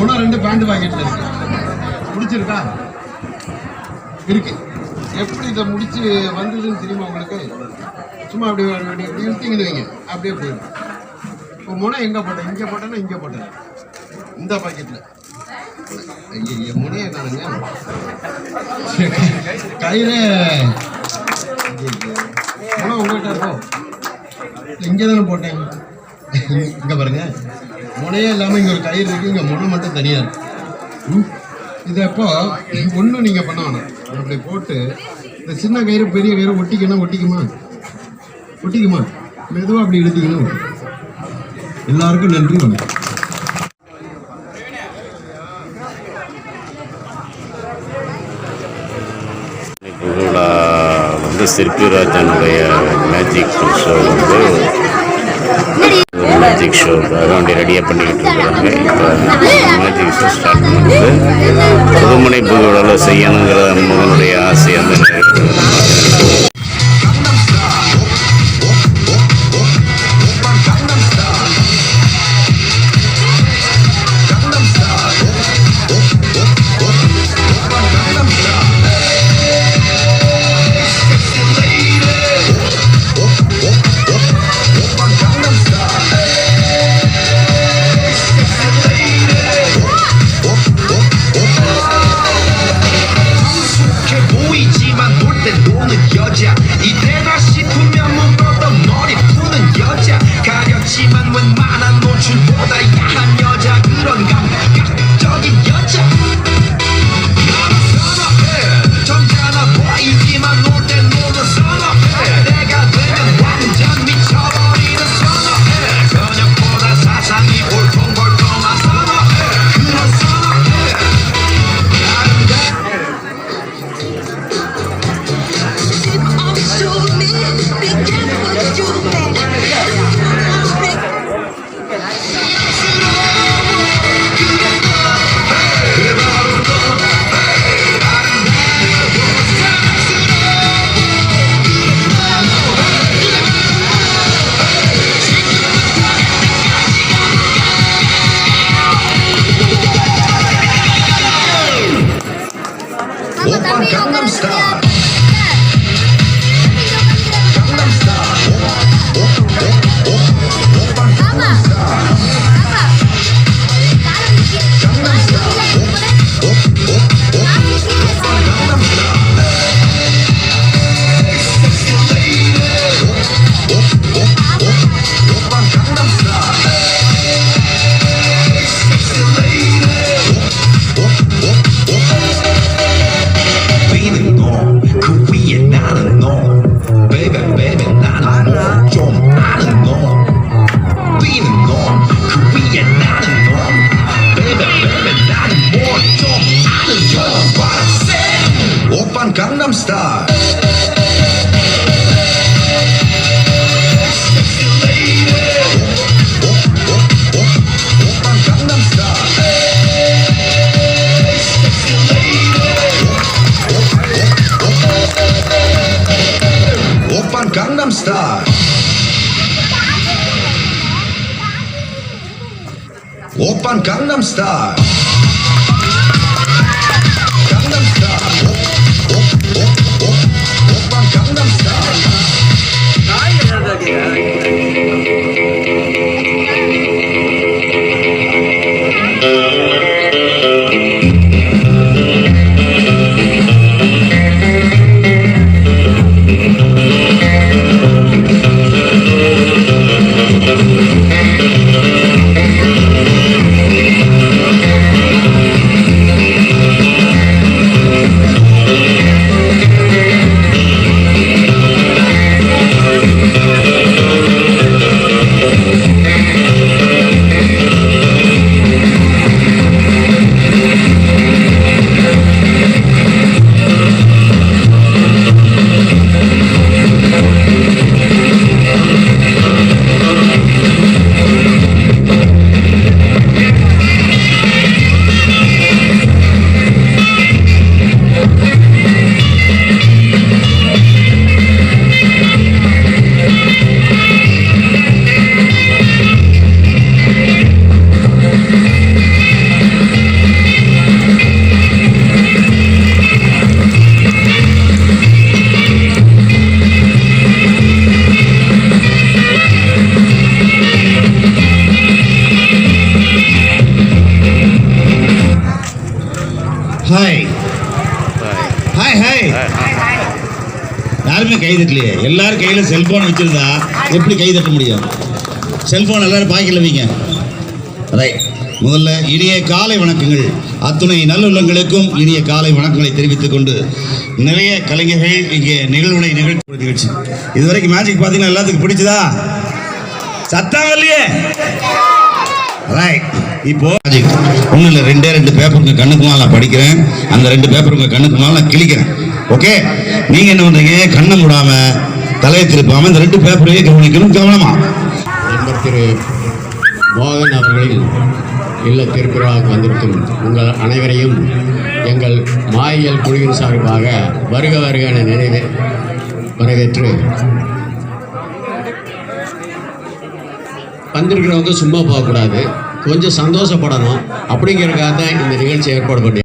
முனை 2 பேண்ட் பாக்கெட்ல இருக்கு. முடிச்சிருக்கா இருக்கு. எப்படி இதை முடிச்சு வந்ததுன்னு தெரியுமா உங்களுக்கு? சும்மா அப்படி இழுத்தீங்கன்னு வைங்க, அப்படியே போயிடும். இப்போ முனை எங்கே போட்டேன்? இங்கே போட்டேன்னா இங்கே போட்டேன். இந்த பாக்கெட்டில் முனையை காணுங்க. கயிறு முனை உங்கள்கிட்ட இருக்கோம். இங்கே தானே போட்டேன். இங்கே பாருங்க, முனையே இல்லாமல் இங்கே ஒரு கயிறு இருக்குது, இங்கே முனை மட்டும் தனியாக இருக்கு. இதை எப்போ ஒன்றும் நீங்கள் பண்ண வேணாம். அப்படி போட்டு இந்த சின்ன கயிறு பெரிய கயிறு ஒட்டிக்கணும். ஒட்டிக்குமா? மெதுவாக அப்படி இழுத்திக்கணும். எல்லாருக்கும் நன்றி, வணக்கம். சிற்பிராஜனுடைய மேஜிக் ஷோ மேஜிக் ஷோ அதோடைய ரெடியாக பண்ணிக்கிட்டு இருக்கிறாங்க. இப்போ மேஜிக் ஷோ ஸ்டார்ட் பண்ணுறது புதுமனை புதுவிழாவில் செய்யணுங்கிற மகனுடைய ஆசை அந்த Gangnam Style. Gangnam Style. Oppan Gangnam Style. Oppan Gangnam Style. Gangnam Style. Oppan Gangnam Style. கை தட்டலையே. எல்லாரும் கையில் செல்ஃபோன் வச்சுருந்தா எப்படி கை தட்ட முடியும்? செல்ஃபோன் எல்லாரும் பாக்கெட்ல வைங்க. ரைட். முதல்ல இனிய காலை வணக்கங்கள். அத்துணை நல்லுள்ளங்களுக்கும் இனிய காலை வணக்கங்களை தெரிவித்துக் கொண்டு நிறைய கலைஞர்கள் இங்கே நிகழ்ச்சி இதுவரைக்கும் மேஜிக் பார்த்தீங்கன்னா எல்லாத்துக்கும் பிடிச்சதா? சத்தம் இல்லையே. ரைட். இப்போ ஒன்றும் இல்லை, 2 பேப்பர் உங்கள் கண்ணுக்கு மேலே நான் படிக்கிறேன். அந்த 2 பேப்பர் உங்கள் கண்ணுக்கு மேலே நான் கிழிக்கிறேன். ஓகே, நீங்கள் என்ன பண்ணுறீங்க? கண்ணை மூடாம தலையை திருப்பாமல் இந்த 2 பேப்பரையே கவனிக்கணும். கவனமா. நண்பர் திரு மோகன் அவர்களின் இல்ல திருப்பிழாவுக்கு வந்திருக்கும் உங்கள் அனைவரையும் எங்கள் மாயியல் குழுவின் சார்பாக வருக வருக என வரவேற்று, வந்திருக்கிறவங்க சும்மா போகக்கூடாது, கொஞ்சம் சந்தோஷப்படணும். அப்படிங்கிறதுக்காக தான் இந்த நிகழ்ச்சி ஏற்பாடு பண்ணி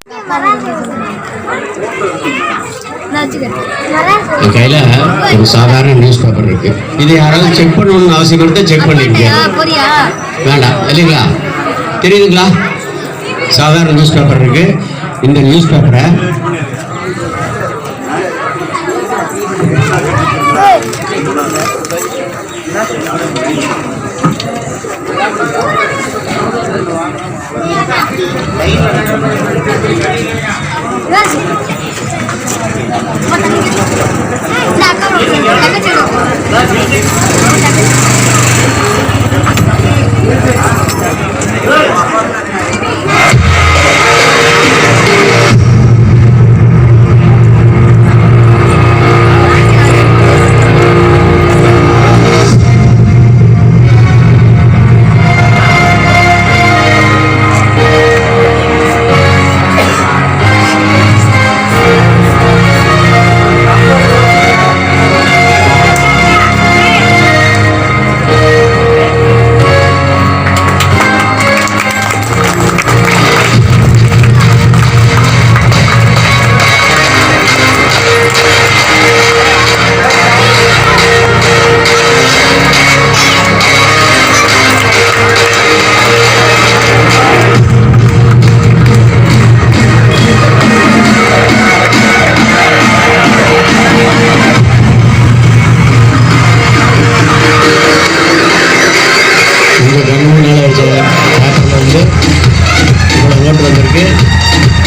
என் கையில் ஒரு சாதாரண நியூஸ் பேப்பர் இருக்கு. இது யாராவது செக் பண்ணணும்னு அவசியம் இருந்தா செக் பண்ணிருக்கீங்க, வேண்டாம் இல்லைங்களா? தெரியுதுங்களா? சாதாரண நியூஸ் பேப்பர் இருக்கு. இந்த நியூஸ் பேப்பரை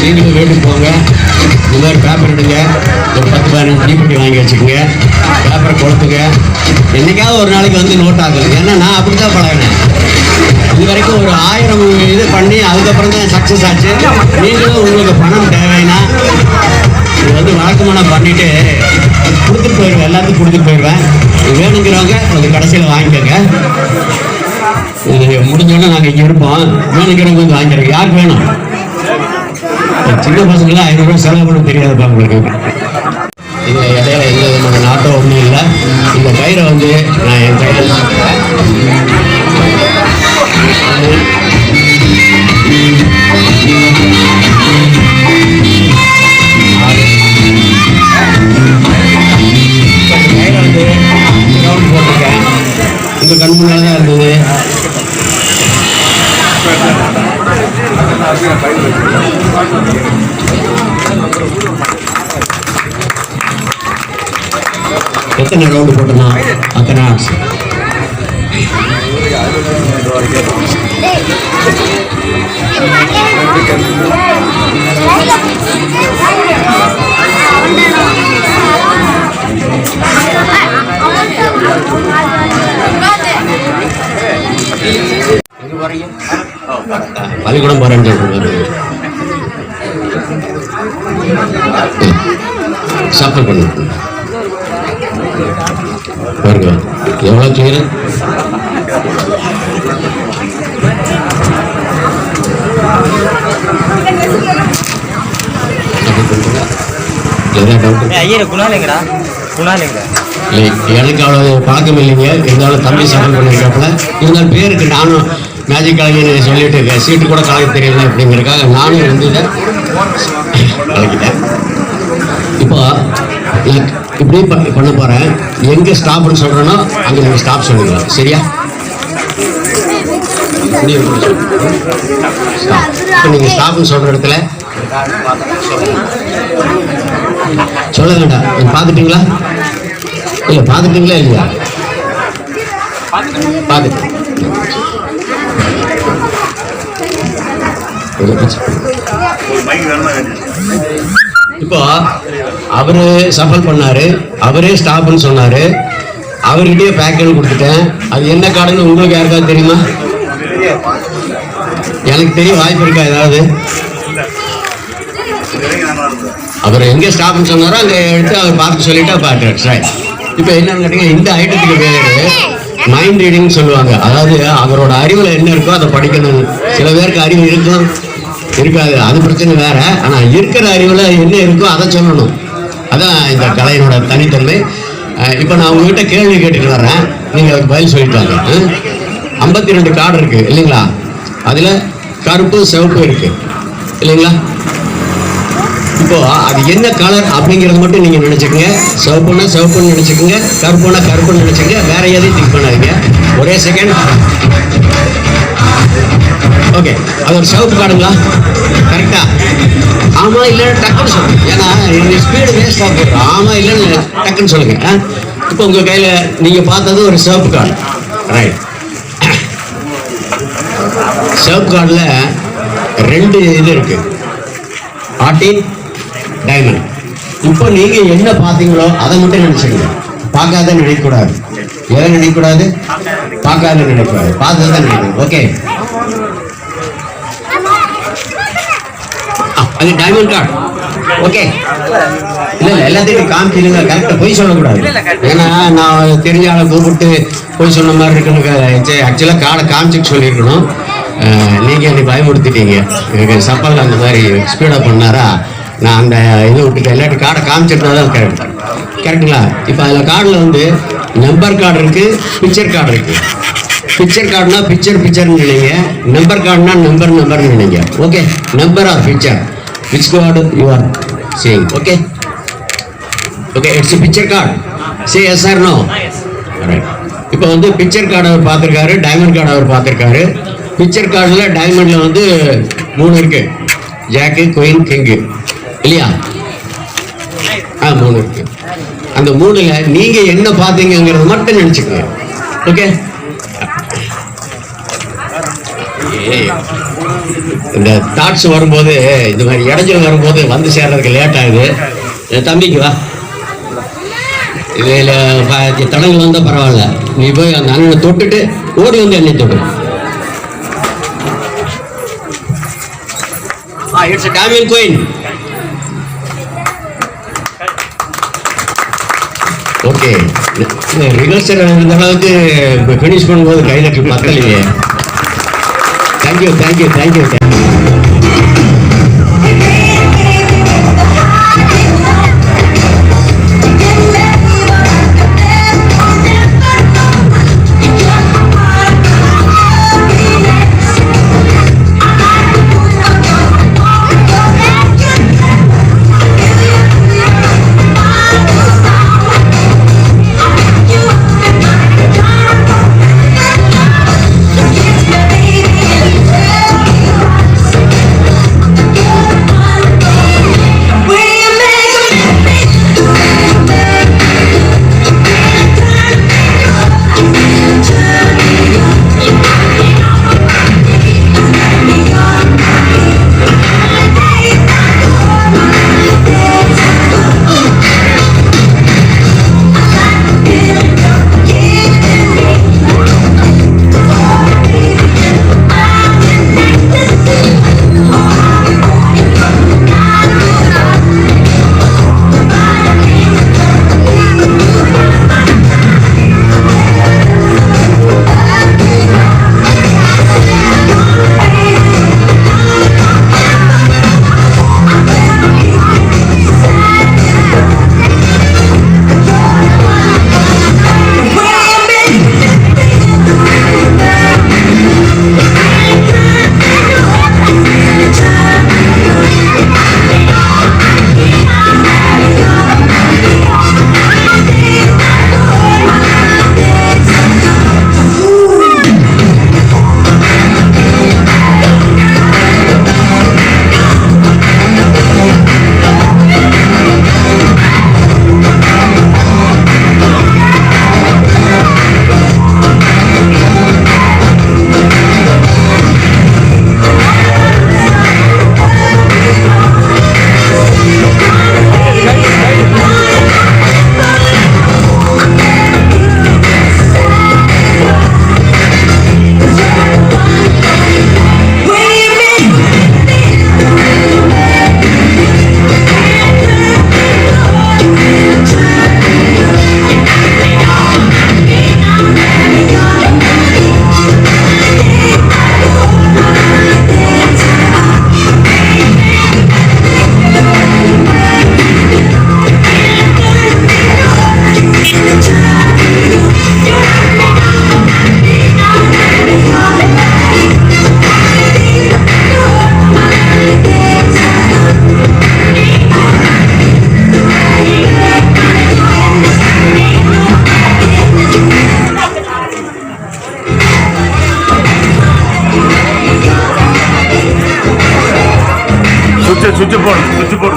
நீங்களும் வீட்டுக்கு போங்க, இந்த மாதிரி பேப்பர் எடுங்க, ஒரு 10-15 தீப்பெட்டி வாங்கி வச்சுக்கோங்க, பேப்பரை கொளுத்துங்க. என்னைக்காவது ஒரு நாளைக்கு வந்து நோட் ஆகுது. ஏன்னா நான் அப்படி தான் பழகினேன். இது வரைக்கும் ஒரு 1000 இது பண்ணி அதுக்கப்புறம் தான் சக்ஸஸ் ஆச்சு. நீங்களும் உங்களுக்கு பணம் தேவைன்னா இது வந்து வழக்கமான பண்ணிட்டு கொடுத்துட்டு போயிடுவேன், எல்லாத்துக்கும் கொடுத்துட்டு போயிடுவேன். வேணுங்கிறவங்க அது கடைசியில் வாங்கிக்கோங்க. இது முடிஞ்சோடனே நாங்கள் இங்கே இருப்போம். வேணுங்கிறவங்க வந்து வாங்கிக்கிறோம். யாருக்கு வேணும்? சின்ன பசங்களாம் 500 ரூபாய் செலவு பண்ண தெரியாதுப்பா உங்களுக்கு. இதில் இடையில எந்த விதமான நாட்டம் ஒன்றும் இல்லை. இந்த கயிறை வந்து நான் என் கையில் வந்து ரவுண்ட் போட்டிருக்கேன். உங்கள் கண் முன்னால தான் இருந்தது. எத்தனை ரவுண்டு போட்டோம்னா அத்தனை ஆட்ஸ். பள்ளிக்கூடம் போறேன்னு சொல்றாரு. சாப்பிட பண்ணு பாருங்க எவ்வளவு செய்யறேன். எனக்கு அவ்வளவு பழக்கம் இல்லைங்க. இருந்தாலும் தம்பி சமையல் பண்ணிருக்காப்புல. இருந்தாலும் பேருக்கு நானும் மேஜிக் கலைஞர் சொல்லிட்டு சீட்டு கூட கலக்க தெரியல அப்படிங்கிறதுக்காக நானும் இருந்ததை கலக்கிட்டேன். இப்போ இப்படி பண்ண போறேன். எங்க ஸ்டாப்னு சொல்றேனோ அங்க நீங்க ஸ்டாப் சொல்லுங்க. சரியா? நீங்க ஸ்டாப்னு சொல்ற இடத்துல சொல்ல வேண்டாம். பார்த்துட்டீங்களா? இல்லை பார்த்துட்டீங்களா இல்லையா? பார்த்துட்டு இப்போ அவரு சஃபல் பண்ணாரு, அவரே ஸ்டாப்னு சொன்னாரு, அவர்கிட்டயே பேக்கெட் கொடுத்துட்டேன். அது என்ன கார்டுன்னு உங்களுக்கு யாருக்காவது தெரியுமா? எனக்கு தெரிய வாய்ப்பு இருக்கா ஏதாவது? அவர் எங்கே ஸ்டாப்னு சொன்னாரோ அங்கே எடுத்து அவர் பார்த்து சொல்லிட்டா பாட்டு. இப்போ என்னன்னு கேட்டீங்கன்னா, இந்த ஐட்டத்துக்கு பேர் மைண்ட் ரீடிங்னு சொல்லுவாங்க. அதாவது அவரோட அறிவில் என்ன இருக்கோ அதை படிக்கணும். சில பேருக்கு அறிவு இருக்கும், இருக்காது, அது பிரச்சனை வேற. ஆனால் இருக்கிற அறிவில் என்ன இருக்கோ அதை சொல்லணும். அதான் இந்த கலையினோட தனித்தன்மை. இப்போ நான் உங்ககிட்ட கேள்வி கேட்டுட்டு வர்றேன், நீங்கள் அதுக்கு பதில் சொல்லிட்டு வாங்க. 52 கார்டு இருக்கு இல்லைங்களா? அதில் கருப்பு சிவப்பு இருக்கு இல்லைங்களா? இப்போ அது என்ன கலர் அப்படிங்கிறது மட்டும் நீங்க நினைச்சுக்கங்க. சிவப்புன்னா சிவப்புன்னு நினைச்சுக்கோங்க, கருப்புன்னா கருப்புன்னு நினைச்சுக்கங்க. வேற எதையும் திங்க் பண்ணாதீங்க. ஒரே செகண்ட். ஓகே, அது ஒரு சிவப்பு கார்டுங்களா? கரெக்டா? ஆமா இல்லைன்னு டக்குன்னு சொல்லுங்க. ஏன்னா ஸ்பீடு வேஸ்ட் ஆக போடுறோம். ஆமா இல்லைன்னு டக்குன்னு சொல்லுங்க. இப்போ உங்க கையில நீங்க பார்த்தது ஒரு சிவப்பு கார்டு, ரைட்? சிவப்பு கார்டில் 2 இது இருக்கு, 14 டைமண்ட். இப்போ நீங்க என்ன பார்த்தீங்களோ அதை மட்டும் நினைச்சுக்கங்க. பார்க்காத நினைக்கக்கூடாது. எதை நினைக்கக்கூடாது? பார்க்காத நினைக்கக்கூடாது, பார்த்ததான் நினைக்கணும். ஓகே, அது டைமண்ட் கார்டு. ஓகே, இல்லை எல்லாத்தையும் காமிச்சிருங்க. கரெக்டாக பொய் சொல்லக்கூடாது. ஏன்னா நான் தெரிஞ்ச ஆளை கூப்பிட்டு பொய் சொன்ன மாதிரி இருக்குன்னு ஆக்சுவலாக கார்டை காமிச்சிட்டு சொல்லியிருக்கணும். நீங்கள் என்னை பயமுறுத்திட்டீங்க. எனக்கு சப்பல் அந்த மாதிரி ஸ்பீடாக பண்ணாரா, நான் அந்த இதை விட்டுட்டேன். இல்லாட்டி கார்டை காமிச்சிருந்தா தான் கரெக்டுங்களா? இப்போ அதில் கார்டில் நம்பர் கார்டு இருக்குது, பிக்சர் கார்டு இருக்குது. பிக்சர் கார்டுனா பிக்சர்னு நினைங்க, நம்பர் கார்டுனா நம்பர்னு நினைங்க. Okay, number or picture, which card you are seeing? Okay, it's a picture card. Say yes or no. Right. இப்போ பிக்சர் கார்டு அவர் பார்த்துருக்காரு, டைமண்ட் கார்டு அவர் பார்த்துருக்காரு. பிக்சர் கார்டில் டைமண்டில் 3 இருக்கு, ஜாக்கு, குயின், கிங்கு இல்லையா? 3 இருக்கு. அந்த 3ல் நீங்க என்ன பார்த்தீங்கிறது மட்டும் நினைச்சுக்கோங்க. ஓகே, இந்த தாட்ஸ் வரும்போது, இந்த மாதிரி இடைஞ்சல் வரும்போது வந்து சேர்றதுக்கு லேட் ஆகுது. தம்பிக்கு வா, இதில் தடங்கள் வந்தால் பரவாயில்ல, நீ போய் அந்த அண்ணனை தொட்டுட்டு ஓடி வந்து என்னை தொட்டு. It's a diamond coin. Okay, rehearsal இந்த அளவுக்கு ஃபினிஷ் பண்ணும்போது கைதட்டு பத்தலையே. தேங்க்யூ. சுவிட்ச் போடு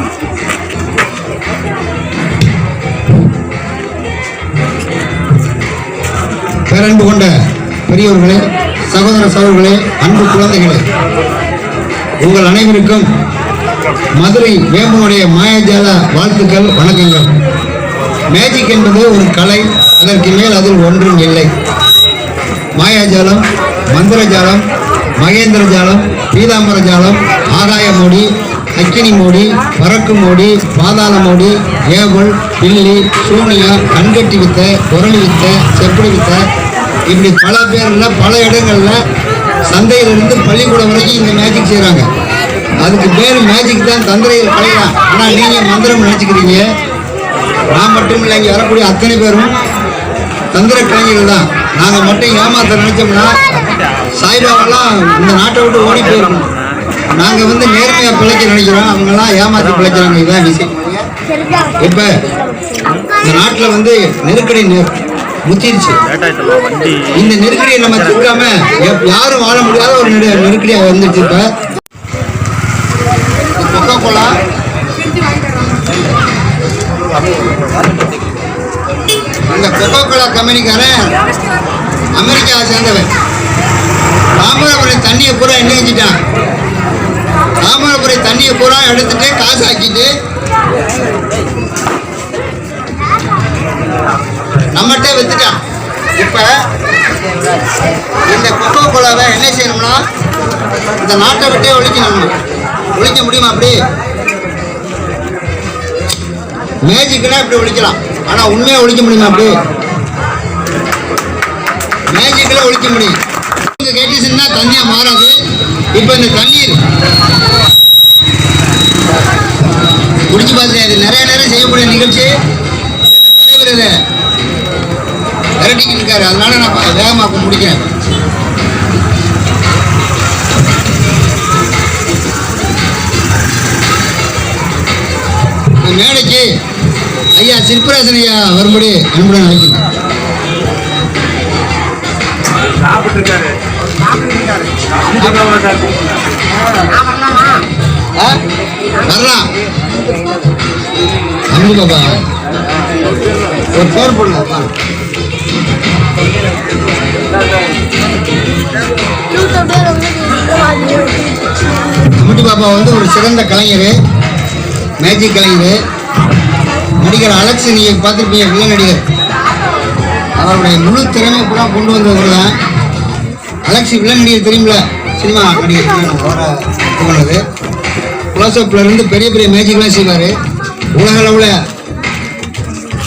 பேரன்பு கொண்ட பெரியோர்களே, சகோதர சகோதரர்களே, அன்பு குழந்தைகளே, உங்கள் அனைவருக்கும் மதுரை வேம்பனுடைய மாயாஜால வாழ்த்துக்கள், வணக்கங்கள். மேஜிக் என்பது ஒரு கலை, அதற்கு மேல் அதில் ஒன்றும் இல்லை. மாயாஜாலம், மந்திர ஜாலம், மகேந்திர ஜாலம், பீதாம்பர ஜாலம், ஆகாய மோடி, அக்கினி மோடி, பறக்கு மோடி, பாதாள மோடி, ஏவல், பில்லி, சூனியா, கண்கட்டி வித்தை, குரலி வித்தை, செப்படி வித்தை, இப்படி பல பேர்ல பல இடங்கள்ல சந்தையிலிருந்து பள்ளிக்கூடம் வரைக்கும் இந்த மேஜிக் செய்கிறாங்க. அதுக்கு பேர் மேஜிக் தான், தந்திரையில் கலைதான். ஆனால் நீங்கள் மந்திரம் நினச்சிக்கிறீங்க. நான் மட்டும் இல்லை, இங்கே வரக்கூடிய அத்தனை பேரும் தந்திர கலைஞர்கள் தான். நாங்கள் மட்டும் ஏமாத்த நினைச்சோம்னா சாய்பாபாலாம் இந்த நாட்டை விட்டு ஓடி போயிருக்கணும். நாங்கள் வந்து நேர்மையாக பிழைக்க நினைக்கிறோம், அவங்கெல்லாம் ஏமாற்றி பிழைக்கிறாங்க. இதுதான் விஷயம். இப்போ இந்த நாட்டில் வந்து நெருக்கடி முத்திருச்சு. இந்த நெருக்கடியை நம்ம தூக்காம யாரும் வாழ முடியாத ஒரு நெருக்கடியாக வந்துருச்சு. இப்போ கொக்கோ கோலா இந்த கொக்கோ கோலா கம்பெனிக்காரன் அமெரிக்காவை சேர்ந்தவன். தாமிரபுரம் தண்ணியை பூரா என்ன செஞ்சுட்டான்? தாமிரபுரம் தண்ணியை பூரா எடுத்துட்டு காசு ஆக்கிட்டு நம்மகிட்ட வித்துட்டான். இப்ப இந்த கொக்கோ கோலாவை என்ன செய்யணும்னா இந்த நாட்டை விட்டே ஒழிக்கணும். ஒழிக்க முடியுமா? அப்படி மேஜிக்னா இப்படி ஒழிக்கலாம், ஆனா உண்மையா ஒழிக்க முடியுமா? அப்படி மேஜிக்ல ஒழிக்க முடியும். கேட்டீங்கன்னா தண்ணியா மாறாது. இப்ப இந்த தண்ணீர் குடிச்சு பார்த்தேன். இது நிறைய நேரம் செய்யக்கூடிய நிகழ்ச்சி. தலைவர் விரட்டிக்கிட்டு இருக்காரு, அதனால நான் வேகமாக முடிக்கிறேன். மேடைக்கு ஐயா சிற்பராசன் ஐயா வரும்படி அன்புடன் அழைக்கிறேன். வரலாம் அன்பு பாப்பா, ஒரு பேர் போடுங்க. அம்புட்டி பாப்பா வந்து ஒரு சிறந்த கலைஞர், மேஜிக் கலைஞர். நடிகர் அலெக்ஸ் நீங்கள் பார்த்துருப்பீங்க, வில்லன் நடிகர். அவருடைய முழு திறமை கூட கொண்டு வந்தவர் தான் அலெக்ஸ். வில்லன் நடிகர் தெரியுமில்ல, சினிமா நடிகர் பண்ணது. குளோசப்ல இருந்து பெரிய பெரிய மேஜிக்லாம் செய்வார். உலக அளவில்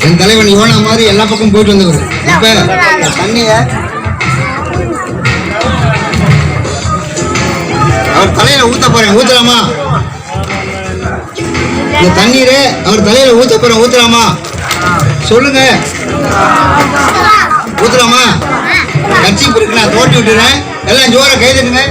என் தலைவன் யோனா மாதிரி எல்லா பக்கம் போயிட்டு வந்தவர். இப்போ தண்ணியை அவர் தலையில ஊத்த போறேன், ஊத்தலாமா? இந்த தண்ணீரை அவர் தலையில ஊத்த போறேன், ஊத்தலாமா? சொல்லுங்க, ஊத்தலாமா? கட்சி இருக்கு, நான் தோட்டி விட்டுறேன். எல்லாம் ஜோர கைதுங்க.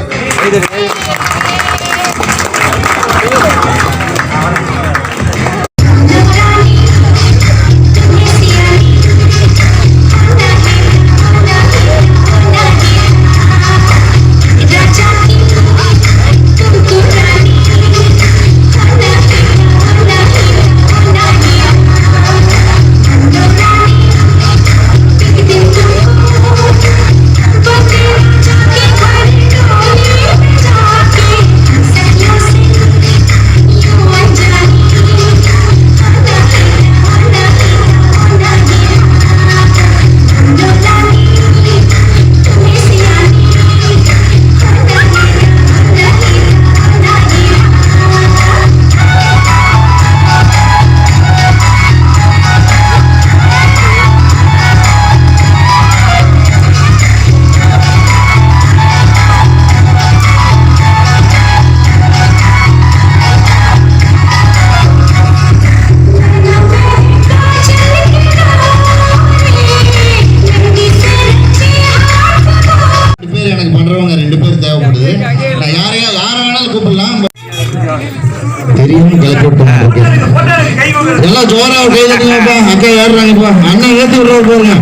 எல்லாம் ஜோரா கை தட்டுங்கப்பா. அக்கா ஏறுறாங்கப்பா. அண்ணன் ஏற்றி விடுற போருங்க.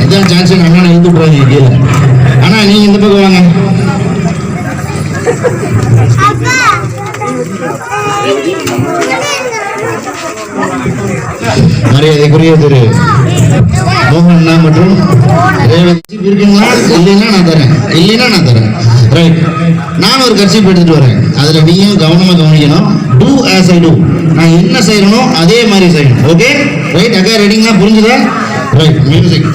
இதான் சான்ஸ். அண்ணனை இழுத்து விடுறாங்க கீழே. ஆனா நீங்க இந்த பக்கம் வாங்க. மரியாதைக்குரிய திரு மோகன் மற்றும் ரேவதி இருக்குங்களா? இல்லைன்னா நான் தரேன். ரைட், நான் ஒரு கர்ச்சீப் எடுத்துட்டு வரேன். அதுல நீயும் கவனமா கவனிக்கணும். Do as I do. நான் என்ன செய்யறனோ அதே மாதிரி செய்யணும். Okay right? அக்கா ரெடிங்களா? புரிஞ்சுதா? Right, music.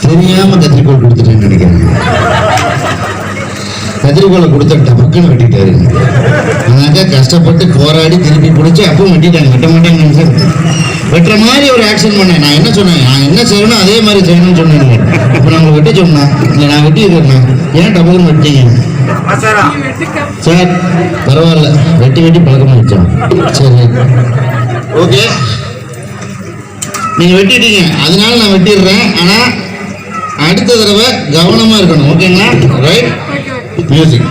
தெரியாம கத்திரிக்கோள் கொடுத்துட்டேன்னு நினைக்கிறேன். கத்திரிக்கோளை கொடுத்துட்ட மக்கள் வெட்டிட்டாரு. அதனால கஷ்டப்பட்டு போராடி திருப்பி பிடிச்சி அப்பவும் வெட்டிட்டாங்க. வெட்ட மாட்டேன்னு வெட்டுற மாதிரி ஒரு ஆக்ஷன் பண்ணேன். நான் என்ன சொன்னேன்? நான் என்ன செய்யணும் அதே மாதிரி செய்யணும்னு சொன்னேன். இப்போ நம்ம வெட்டி சொன்னா இல்லை நான் வெட்டி இருக்கிறேன். ஏன் டபுள்னு வெட்டீங்க? சார் பரவாயில்ல, வெட்டி பழக்கமா வச்சோம். சரி ஓகே, நீங்க வெட்டிட்டீங்க, அதனால நான் வெட்டிடுறேன். ஆனா அடுத்த தடவை கவனமா இருக்கணும். ஓகேங்களா? Right, music.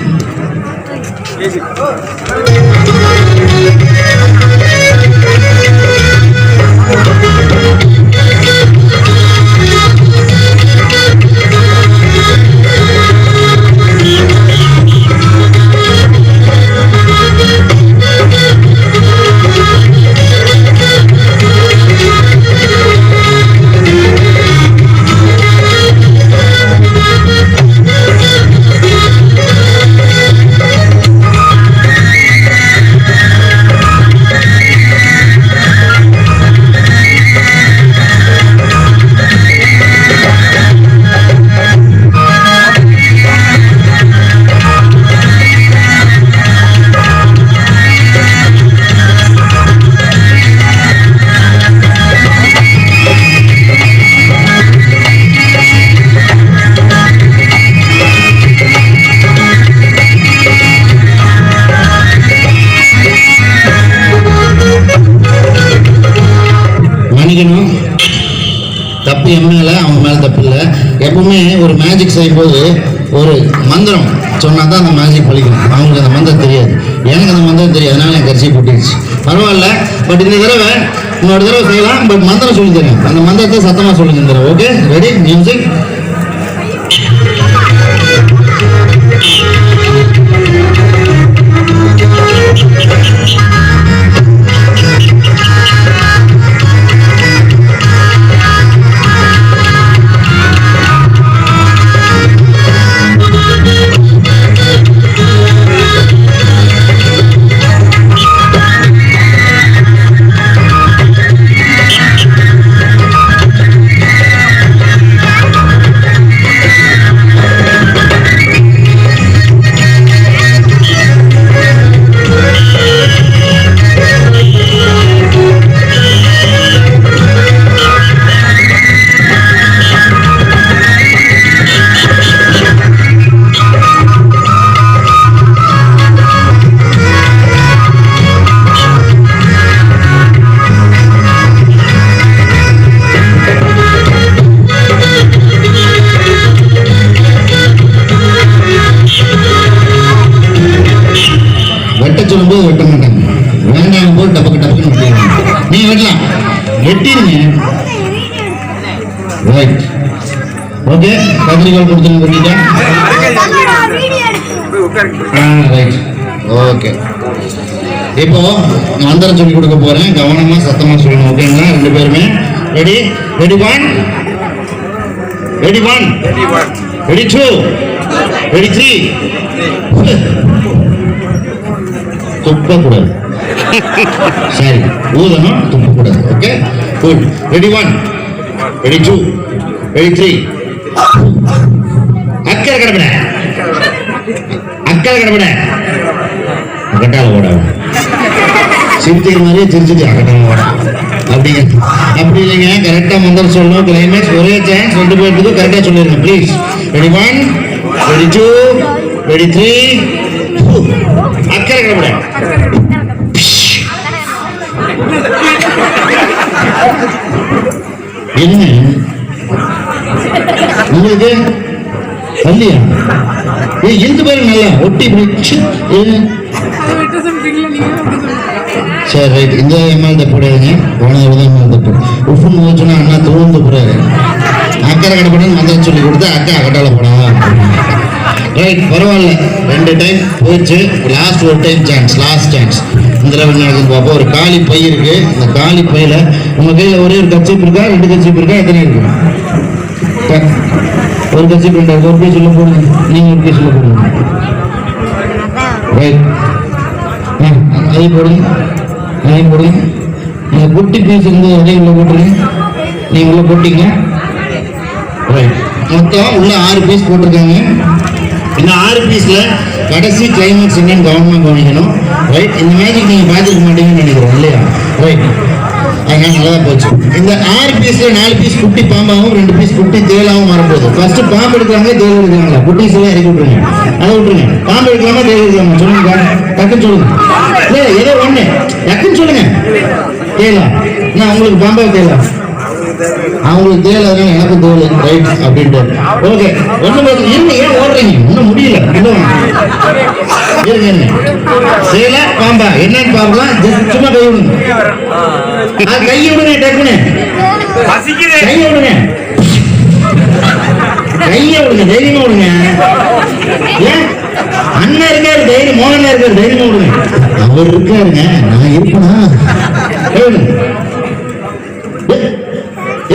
தப்பு என் மேல, அவன் மேல தப்பு இல்லை. எப்பவுமே ஒரு மேஜிக் செய்யும்போது ஒரு மந்திரம் சொன்னா தான் அந்த மேஜிக் பழிக்கணும். அவங்களுக்கு அந்த மந்திரம் தெரியாது, எனக்கு அந்த மந்திரம் தெரியாது. அதனால என் கரிசி போட்டுருச்சு. பரவாயில்ல, பட் இந்த தடவை இன்னொரு தடவை செய்யலாம். பட் மந்திரம் சொல்லி தரேன். அந்த மந்திரத்தை சத்தமா சொல்லி தரேன். Okay, ready, music. வெட்டலாம், வெட்டிடுங்க. Right, okay. கத்திரிக்காய் கொடுத்துருங்க, வெட்டிட்டேன். Right, okay. இப்போ மந்திரம் சொல்லி கொடுக்க போறேன், கவனமா சத்தமா சொல்லணும், ஓகேங்களா? ரெண்டு பேருமே ready? Ready one, ready one, ready two, ready three. துப்பக்கூடாது, சரி, ஊதணும், துப்பக்கூடாது. Okay, good. Ready one, ready two, ready three. அக்கறை கிடப்பட, அக்கறை கிடப்பட. அக்கட்டால ஓட, சிரிக்கிற மாதிரியே சிரிச்சுட்டு அக்கட்டால ஓட. அப்படிங்க, அப்படி இல்லைங்க. கரெக்டா மந்திரம் சொல்லணும், கிளைமேக்ஸ் ஒரே சான்ஸ், ரெண்டு பேருக்கு கரெக்டா சொல்லிருங்க please. Ready one, ready two, ready three. அக்கறை கிடப்பட. என்ன உங்களுக்கு இல்லையா? எந்த பேரு நல்லா ஒட்டி சரி, ரைட். இந்த எம்எல் தப்புடாதுங்க, போனது எம்எல் தப்பு. உப்புன்னு போச்சுன்னா அண்ணா தோணும் தப்புறாரு. அக்கறை கடைப்படன்னு மந்திரம் சொல்லி கொடுத்தா அக்கா அக்கட்டால போனா. ரைட், பரவாயில்ல, ரெண்டு டைம் போயிடுச்சு. லாஸ்ட் ஒரு டைம் சான்ஸ், லாஸ்ட் சான்ஸ். இந்த தடவை என்ன நடக்குது பார்ப்போம். ஒரு காலி பை இருக்கு. இந்த காலி பையில உங்க கையில ஒரே ஒரு கச்சிப்பு இருக்கா, ரெண்டு கச்சிப்பு இருக்கா, எத்தனை இருக்கு? ஒரு கச்சிப்பு ரெண்டு, ஒரு பீஸ் உள்ள போடுங்க, நீங்க ஒரு பீஸ் உள்ள போடுங்க. ரைட், அதையும் போடுங்க, அதையும் போடுங்க. நீங்க குட்டி பீஸ் இருந்து அதையும் உள்ள போட்டுருங்க, நீங்க உள்ள போட்டீங்க. ரைட், மொத்தம் உள்ள 6 பீஸ் போட்டிருக்காங்க. இந்த 6 பீஸ்ல கடைசி கிளைமேக்ஸ் என்னன்னு கவனமா கவனிக்கணும். ரைட், இந்த மேஜிக் நீங்க பார்த்துருக்க மாட்டீங்கன்னு நினைக்கிறோம் இல்லையா? ரைட், அதனால நல்லா போச்சு. இந்த 6 பீஸ்ல 4 பீஸ் குட்டி பாம்பாவும் 2 பீஸ் குட்டி தேலாவும் வரப்போகுது. ஃபர்ஸ்ட் பாம்பு எடுக்கிறாங்க, தேல் எடுக்கிறாங்களா? குட்டிஸ் எல்லாம் இறக்கி விட்டுருங்க, அதை விட்டுருங்க. பாம்பு எடுக்கலாமா, தேல் எடுக்கலாமா? சொல்லுங்க, டக்குன்னு சொல்லுங்க. இல்ல ஏதோ ஒண்ணு டக்குன்னு சொல்லுங்க. தேலா? நான் உங்களுக்கு பாம்பா தேலா? அவங்களுக்கு தேவை, அதனால எனக்கும் தேவை. ரைட் அப்படின்ட்டு. ஓகே, ஒண்ணு இருங்க, ஏன் ஓடுறீங்க? இன்னும் முடியல, இருங்க. சேலை பாம்பா என்னன்னு பாக்கலாம். சும்மா கை விடுங்க, கையை விடுங்க, டக்குன்னு கையை விடுங்க, கையை விடுங்க, தைரியமா விடுங்க. ஏன் அண்ணன் இருக்காரு தைரியம், மோகனா இருக்காரு தைரியமா விடுங்க. அவர் இருக்காருங்க, நான் இருப்பேனா?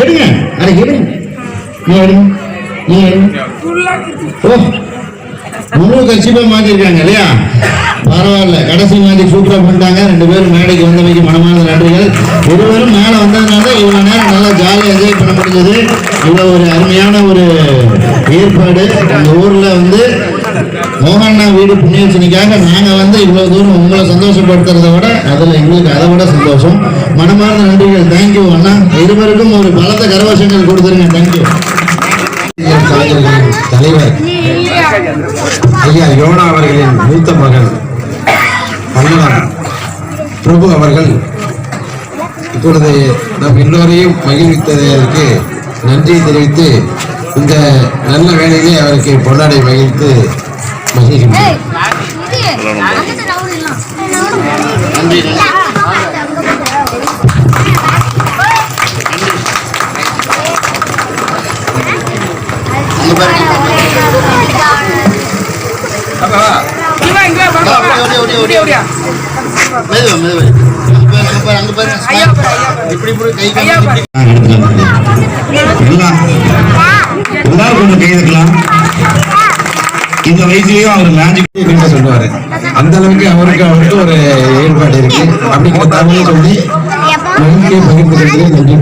எடுங்க, அட எடுங்க, நீ எடுங்க, நீ எடுங்க. ஓ, முழு கட்சிப்பா மாத்திருக்காங்க இல்லையா? பரவாயில்ல, கடைசி மாதிரி சூப்பரா பண்ணிட்டாங்க. 2 பேரும் மேடைக்கு வந்தமைக்கு மனமான நன்றிகள். இருவரும் மேல வந்ததுனால இவ்வளவு நேரம் நல்லா ஜாலியாக என்ஜாய் பண்ண முடிஞ்சது. இவ்வளவு ஒரு அருமையான ஒரு ஏற்பாடு. இந்த ஊர்ல வந்து மோகனா வீடு புண்ணியர்ச்சனைக்காக நாங்க வந்து இவ்வளவு தூரம் உங்களை சந்தோஷப்படுத்துறத விட அதுல எங்களுக்கு அதை விட சந்தோஷம். மனமார்ந்த நன்றிகள். தேங்க்யூ அண்ணா. இருவருக்கும் ஒரு பலத்த கரவசங்கள் கொடுத்துருங்க. தேங்க்யூ. தலைவர் ஐயா யோனா அவர்களின் மூத்த மகன் பல்லவன் பிரபு அவர்கள் இப்பொழுது நம் எல்லோரையும் மகிழ்வித்ததற்கு நன்றி தெரிவித்து இந்த நல்ல வேலையிலே அவருக்கு பொன்னாடை மகிழ்த்து மகிழ்கின்றேன். இந்த வயசுலயும் அவர் மேஜிக் சொல்லுவாரு. அந்த அளவுக்கு அவருக்கு ஒரு ஏற்பாடு இருக்கு அப்படிங்கிற தகவலை சொல்லி பகிர்ந்து நன்றி.